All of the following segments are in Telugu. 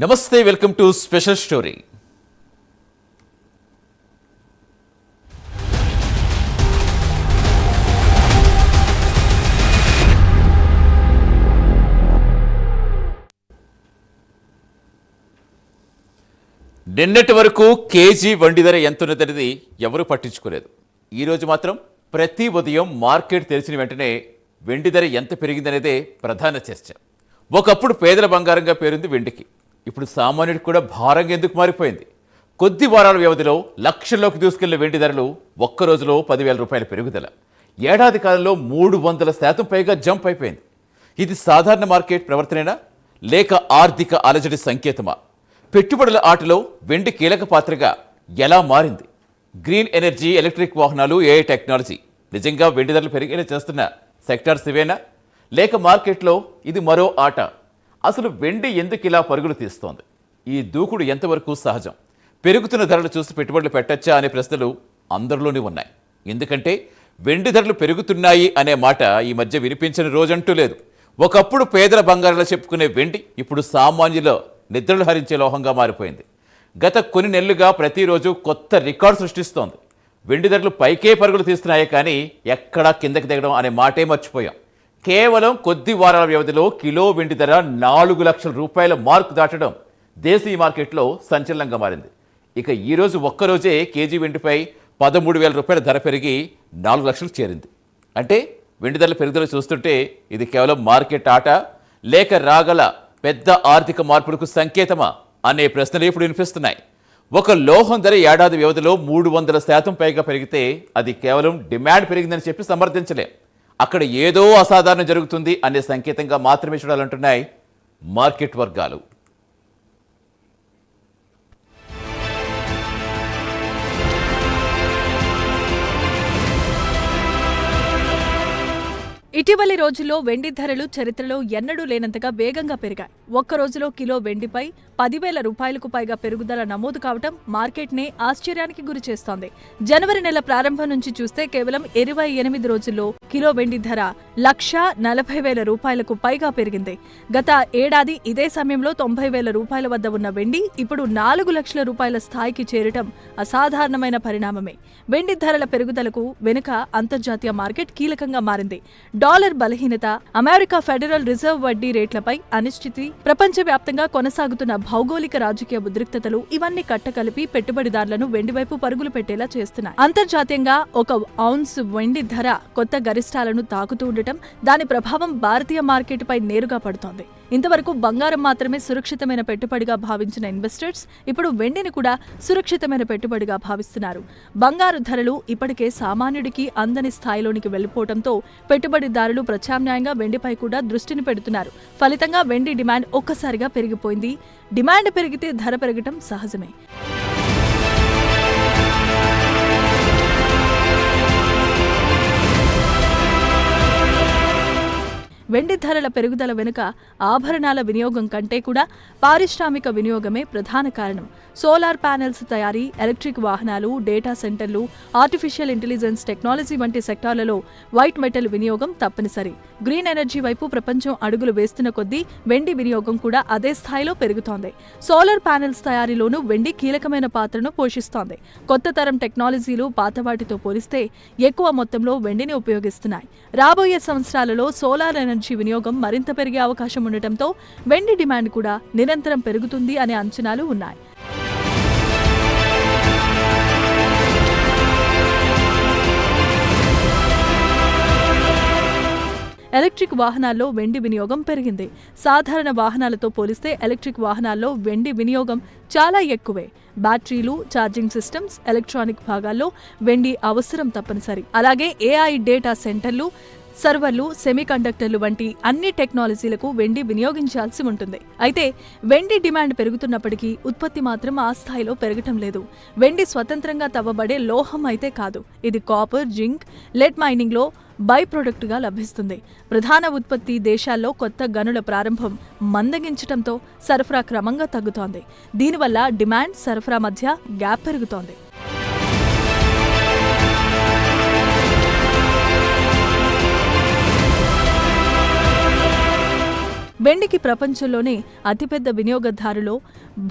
నమస్తే, వెల్కమ్ టు స్పెషల్ స్టోరీ. నిన్నటి వరకు కేజీ వెండి ధర ఎంతున్నదనేది ఎవరూ పట్టించుకోలేదు. ఈరోజు మాత్రం ప్రతి ఉదయం మార్కెట్ తెరిచిన వెంటనే వెండి ధర ఎంత పెరిగిందనేదే ప్రధాన చర్చ. ఒకప్పుడు పేదల బంగారంగా పేరుంది వెండికి. ఇప్పుడు సామాన్యుడికి కూడా భారంగా ఎందుకు మారిపోయింది? కొద్ది వారాల వ్యవధిలో లక్షల్లోకి దూసుకెళ్లిన వెండి ధరలు ఒక్క రోజులో 10,000 రూపాయల పెరుగుదల. ఏడాది కాలంలో 300% పైగా జంప్ అయిపోయింది. ఇది సాధారణ మార్కెట్ ప్రవర్తనేనా, లేక ఆర్థిక అలజడి సంకేతమా? పెట్టుబడుల ఆటలో వెండి కీలక పాత్రగా ఎలా మారింది? గ్రీన్ ఎనర్జీ, ఎలక్ట్రిక్ వాహనాలు, ఏఐ టెక్నాలజీ నిజంగా వెండి ధరలు పెరిగేలా చేస్తున్న సెక్టార్స్ ఇవేనా, లేక మార్కెట్లో ఇది మరో ఆట? అసలు వెండి ఎందుకు ఇలా పరుగులు తీస్తోంది? ఈ దూకుడు ఎంతవరకు సహజం? పెరుగుతున్న ధరలు చూసి పెట్టుబడులు పెట్టచ్చా అనే ప్రశ్నలు అందరిలోనే ఉన్నాయి. ఎందుకంటే వెండి ధరలు పెరుగుతున్నాయి అనే మాట ఈ మధ్య వినిపించిన రోజంటూ లేదు. ఒకప్పుడు పేదల బంగారాలు చెప్పుకునే వెండి ఇప్పుడు సామాన్యుల నిద్రలు హరించే లోహంగా మారిపోయింది. గత కొన్ని నెలలుగా ప్రతిరోజు కొత్త రికార్డు సృష్టిస్తోంది. వెండి ధరలు పైకే పరుగులు తీస్తున్నాయే కానీ ఎక్కడా కిందకి దిగడం అనే మాటే మర్చిపోయాం. కేవలం కొద్ది వారాల వ్యవధిలో కిలో వెండి ధర 4 లక్షల రూపాయల మార్కు దాటడం దేశీయ మార్కెట్లో సంచలనంగా మారింది. ఇక ఈరోజు ఒక్కరోజే కేజీ వెండిపై 13,000 రూపాయల ధర పెరిగి 4 లక్షలకు చేరింది. అంటే వెండి ధరల పెరుగుదల చూస్తుంటే ఇది కేవలం మార్కెట్ ఆట, లేక రాగల పెద్ద ఆర్థిక మార్పులకు సంకేతమా అనే ప్రశ్నలు ఇప్పుడు వినిపిస్తున్నాయి. ఒక లోహం ధర ఏడాది వ్యవధిలో 300% పైగా పెరిగితే అది కేవలం డిమాండ్ పెరిగిందని చెప్పి సమర్థించలేం. అక్కడ ఏదో అసాధారణం జరుగుతుంది అనే సంకేతంగా మాత్రమే చూడాలంటున్నాయి మార్కెట్ వర్గాలు. ఇటీవలి రోజుల్లో వెండి ధరలు చరిత్రలో ఎన్నడూ లేనంతగా వేగంగా పెరిగాయి. ఒక్క రోజులో కిలో వెండిపై 10,000 రూపాయలకు పైగా పెరుగుదల నమోదు కావడం మార్కెట్నే ఆశ్చర్యానికి గురిచేస్తోంది. జనవరి నెల ప్రారంభం నుంచి చూస్తే కేవలం 28 రోజుల్లో కిలో వెండి ధర 1,40,000 రూపాయలకు పైగా పెరిగింది. గత ఏడాది ఇదే సమయంలో 90,000 రూపాయల వద్ద ఉన్న వెండి ఇప్పుడు 4 లక్షల రూపాయల స్థాయికి చేరటం అసాధారణమైన పరిణామమే. వెండి ధరల పెరుగుదలకు వెనుక అంతర్జాతీయ మార్కెట్ కీలకంగా మారింది. డాలర్ బలహీనత, అమెరికా ఫెడరల్ రిజర్వ్ వడ్డీ రేట్లపై అనిశ్చితి, ప్రపంచవ్యాప్తంగా కొనసాగుతున్న భౌగోళిక రాజకీయ ఉద్రిక్తతలు ఇవన్నీ కట్టకలిపి పెట్టుబడిదారులను వెండివైపు పరుగులు పెట్టేలా చేస్తున్నాయి. అంతర్జాతీయంగా ఒక ఔన్స్ వెండి ధర కొత్త గరిష్టాలను తాకుతూ ఉండటం, దాని ప్రభావం భారతీయ మార్కెట్పై నేరుగా పడుతోంది. ఇంతవరకు బంగారం మాత్రమే సురక్షితమైన పెట్టుబడిగా భావించిన ఇన్వెస్టర్స్ ఇప్పుడు వెండిని కూడా సురక్షితమైన పెట్టుబడిగా భావిస్తున్నారు. బంగారు ధరలు ఇప్పటికే సామాన్యుడికి అందని స్థాయిలోనికి వెళ్లిపోవడంతో పెట్టుబడిదారులు ప్రత్యామ్నాయంగా వెండిపై కూడా దృష్టిని పెడుతున్నారు. ఫలితంగా వెండి డిమాండ్ ఒక్కసారిగా పెరిగిపోయింది. డిమాండ్ పెరిగితే ధర పెరగటం సహజమే. వెండి ధరల పెరుగుదల వెనుక ఆభరణాల వినియోగం కంటే కూడా పారిశ్రామిక వినియోగమే ప్రధాన కారణం. సోలార్ ప్యానెల్స్ తయారీ, ఎలక్ట్రిక్ వాహనాలు, డేటా సెంటర్లు, ఆర్టిఫిషియల్ ఇంటెలిజెన్స్ టెక్నాలజీ వంటి సెక్టార్లలో వైట్ మెటల్ వినియోగం తప్పనిసరి. గ్రీన్ ఎనర్జీ వైపు ప్రపంచం అడుగులు వేస్తున్న కొద్దీ వెండి వినియోగం కూడా అదే స్థాయిలో పెరుగుతోంది. సోలార్ ప్యానెల్స్ తయారీలోనూ వెండి కీలకమైన పాత్రను పోషిస్తోంది. కొత్త తరం టెక్నాలజీలు పాతవాటితో పోలిస్తే ఎక్కువ మొత్తంలో వెండిని ఉపయోగిస్తున్నాయి. రాబోయే సంవత్సరాలలో సోలార్ ఎనర్జీ వినియోగం మరింత పెరిగే అవకాశం ఉండటంతో వెండి డిమాండ్ కూడా నిరంతరం పెరుగుతుంది అనే అంచనాలు ఉన్నాయి. ఎలక్ట్రిక్ వాహనాల్లో వెండి వినియోగం పెరిగింది. సాధారణ వాహనాలతో పోలిస్తే ఎలక్ట్రిక్ వాహనాల్లో వెండి వినియోగం చాలా ఎక్కువే. బ్యాటరీలు, ఛార్జింగ్ సిస్టమ్స్, ఎలక్ట్రానిక్ భాగాల్లో వెండి అవసరం తప్పనిసరి. అలాగే ఏఐ డేటా సెంటర్లు, సర్వర్లు, సెమీకండక్టర్లు వంటి అన్ని టెక్నాలజీలకు వెండి వినియోగించాల్సి ఉంటుంది. అయితే వెండి డిమాండ్ పెరుగుతున్నప్పటికీ ఉత్పత్తి మాత్రం ఆ స్థాయిలో పెరగటం లేదు. వెండి స్వతంత్రంగా తవ్వబడే లోహం అయితే కాదు. ఇది కాపర్, జింక్, లెడ్ మైనింగ్లో బై ప్రొడక్టుగా లభిస్తుంది. ప్రధాన ఉత్పత్తి దేశాల్లో కొత్త గనుల ప్రారంభం మందగించటంతో సరఫరా క్రమంగా తగ్గుతోంది. దీనివల్ల డిమాండ్, సరఫరా మధ్య గ్యాప్ పెరుగుతోంది. వెండికి ప్రపంచంలోనే అతిపెద్ద వినియోగదారులో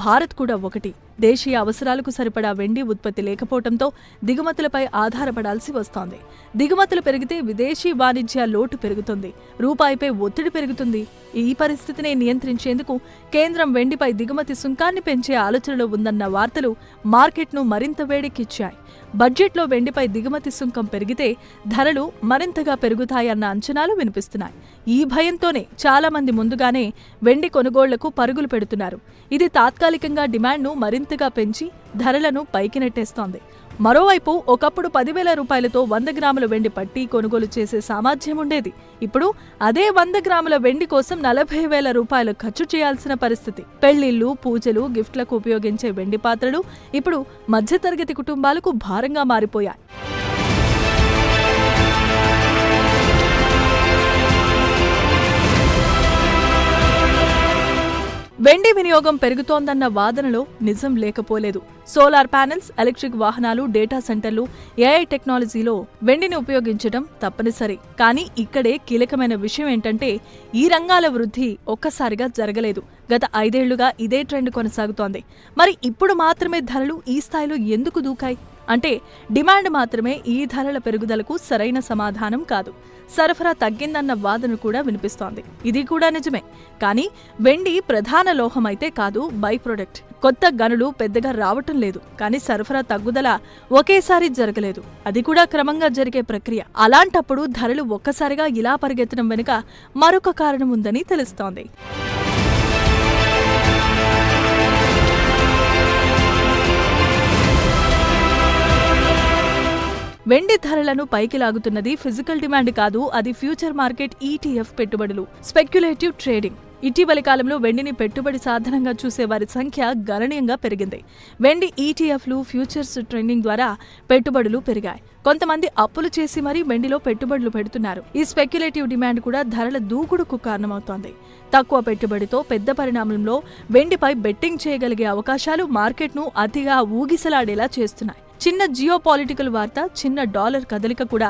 భారత్ కూడా ఒకటి. దేశీయ అవసరాలకు సరిపడా వెండి ఉత్పత్తి లేకపోవడంతో దిగుమతులపై ఆధారపడాల్సి వస్తోంది. దిగుమతులు పెరిగితే విదేశీ వాణిజ్య లోటు పెరుగుతుంది, రూపాయిపై ఒత్తిడి పెరుగుతుంది. ఈ పరిస్థితిని నియంత్రించేందుకు కేంద్రం వెండిపై దిగుమతి సుంకాన్ని పెంచే ఆలోచనలో ఉందన్న వార్తలు మార్కెట్ను మరింత వేడెక్కించాయి. బడ్జెట్లో వెండిపై దిగుమతి సుంకం పెరిగితే ధరలు మరింతగా పెరుగుతాయన్న అంచనాలు వినిపిస్తున్నాయి. ఈ భయంతోనే చాలా మంది ముందుగానే వెండి కొనుగోళ్లకు పరుగులు పెడుతున్నారు. ఇది తాత్కాలికంగా డిమాండ్ను మరింతగా పెంచి ధరలను పైకి నెట్టేస్తోంది. మరోవైపు ఒకప్పుడు 10,000 రూపాయలతో 100 గ్రాముల వెండి పట్టి కొనుగోలు చేసే సామర్థ్యం ఉండేది. ఇప్పుడు అదే 100 గ్రాముల వెండి కోసం 40,000 రూపాయలు ఖర్చు చేయాల్సిన పరిస్థితి. పెళ్లిళ్లు, పూజలు, గిఫ్ట్లకు ఉపయోగించే వెండి పాత్రలు ఇప్పుడు మధ్యతరగతి కుటుంబాలకు భారంగా మారిపోయాయి. వెండి వినియోగం పెరుగుతోందన్న వాదనలో నిజం లేకపోలేదు. సోలార్ ప్యానెల్స్, ఎలక్ట్రిక్ వాహనాలు, డేటా సెంటర్లు, ఏఐ టెక్నాలజీలో వెండిని ఉపయోగించడం తప్పనిసరి. కానీ ఇక్కడే కీలకమైన విషయం ఏంటంటే ఈ రంగాల వృద్ధి ఒక్కసారిగా జరగలేదు. గత 5 ఏళ్లుగా ఇదే ట్రెండ్ కొనసాగుతోంది. మరి ఇప్పుడు మాత్రమే ధరలు ఈ స్థాయిలో ఎందుకు దూకాయి అంటే డిమాండ్ మాత్రమే ఈ ధరల పెరుగుదలకు సరైన సమాధానం కాదు. సరఫరా తగ్గిందన్న వాదన కూడా వినిపిస్తోంది. ఇది కూడా నిజమే. కానీ వెండి ప్రధాన లోహమైతే కాదు, బై ప్రొడక్ట్. కొత్త గనులు పెద్దగా రావటం లేదు, కానీ సరఫరా తగ్గుదల ఒకేసారి జరగలేదు. అది కూడా క్రమంగా జరిగే ప్రక్రియ. అలాంటప్పుడు ధరలు ఒక్కసారిగా ఇలా పరిగెత్తడం వెనుక మరొక కారణం ఉందని తెలుస్తోంది. వెండి ధరలను పైకి లాగుతున్నది ఫిజికల్ డిమాండ్ కాదు, అది ఫ్యూచర్ మార్కెట్ ETF పెట్టుబడులు, స్పెక్యులేటివ్ ట్రేడింగ్. ఇటీవలి కాలంలో వెండిని పెట్టుబడి సాధనంగా చూసే వారి సంఖ్య గణనీయంగా పెరిగింది. వెండి ETFలు, ఫ్యూచర్స్ ట్రేడింగ్ ద్వారా పెట్టుబడులు పెరిగాయి. కొంతమంది అప్పులు చేసి మరీ వెండిలో పెట్టుబడులు పెడుతున్నారు. ఈ స్పెక్యులేటివ్ డిమాండ్ కూడా ధరల దూకుడుకు కారణమవుతోంది. తక్కువ పెట్టుబడితో పెద్ద పరిణామంలో వెండిపై బెట్టింగ్ చేయగలిగే అవకాశాలు మార్కెట్ను అతిగా ఊగిసలాడేలా చేస్తున్నాయి. చిన్న జియోపాలిటికల్ వార్త, చిన్న డాలర్ కదలిక కూడా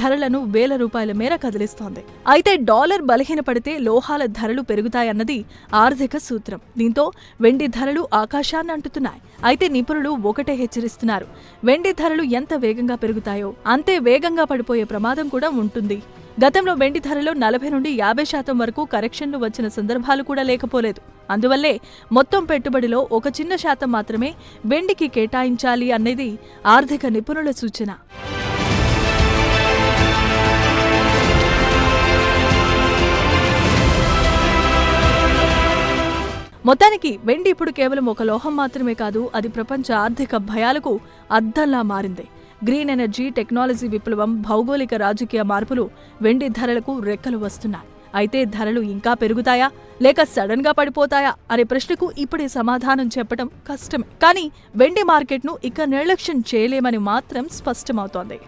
ధరలను వేల రూపాయల మేర కదిలిస్తోంది. అయితే డాలర్ బలహీనపడితే లోహాల ధరలు పెరుగుతాయన్నది ఆర్థిక సూత్రం. దీంతో వెండి ధరలు ఆకాశాన్ని అంటుతున్నాయి. అయితే నిపుణులు ఒకటే హెచ్చరిస్తున్నారు: వెండి ధరలు ఎంత వేగంగా పెరుగుతాయో అంతే వేగంగా పడిపోయే ప్రమాదం కూడా ఉంటుంది. గతంలో వెండి ధరలో 40 నుండి 50% వరకు కరెక్షన్లు వచ్చిన సందర్భాలు కూడా లేకపోలేదు. అందువల్లే మొత్తం పెట్టుబడిలో ఒక చిన్న శాతం మాత్రమే వెండికి కేటాయించాలి అనేది ఆర్థిక నిపుణుల సూచన. మొత్తానికి వెండి ఇప్పుడు కేవలం ఒక లోహం మాత్రమే కాదు, అది ప్రపంచ ఆర్థిక భయాలకు అద్దంలా మారింది. గ్రీన్ ఎనర్జీ, టెక్నాలజీ విప్లవం, భౌగోళిక రాజకీయ మార్పులు వెండి ధరలకు రెక్కలు వస్తున్నాయి. అయితే ధరలు ఇంకా పెరుగుతాయా లేక సడన్ గా పడిపోతాయా అనే ప్రశ్నకు ఇప్పుడే సమాధానం చెప్పడం కష్టమే. కానీ వెండి మార్కెట్ను ఇక నిర్లక్ష్యం చేయలేమని మాత్రం స్పష్టమవుతోంది.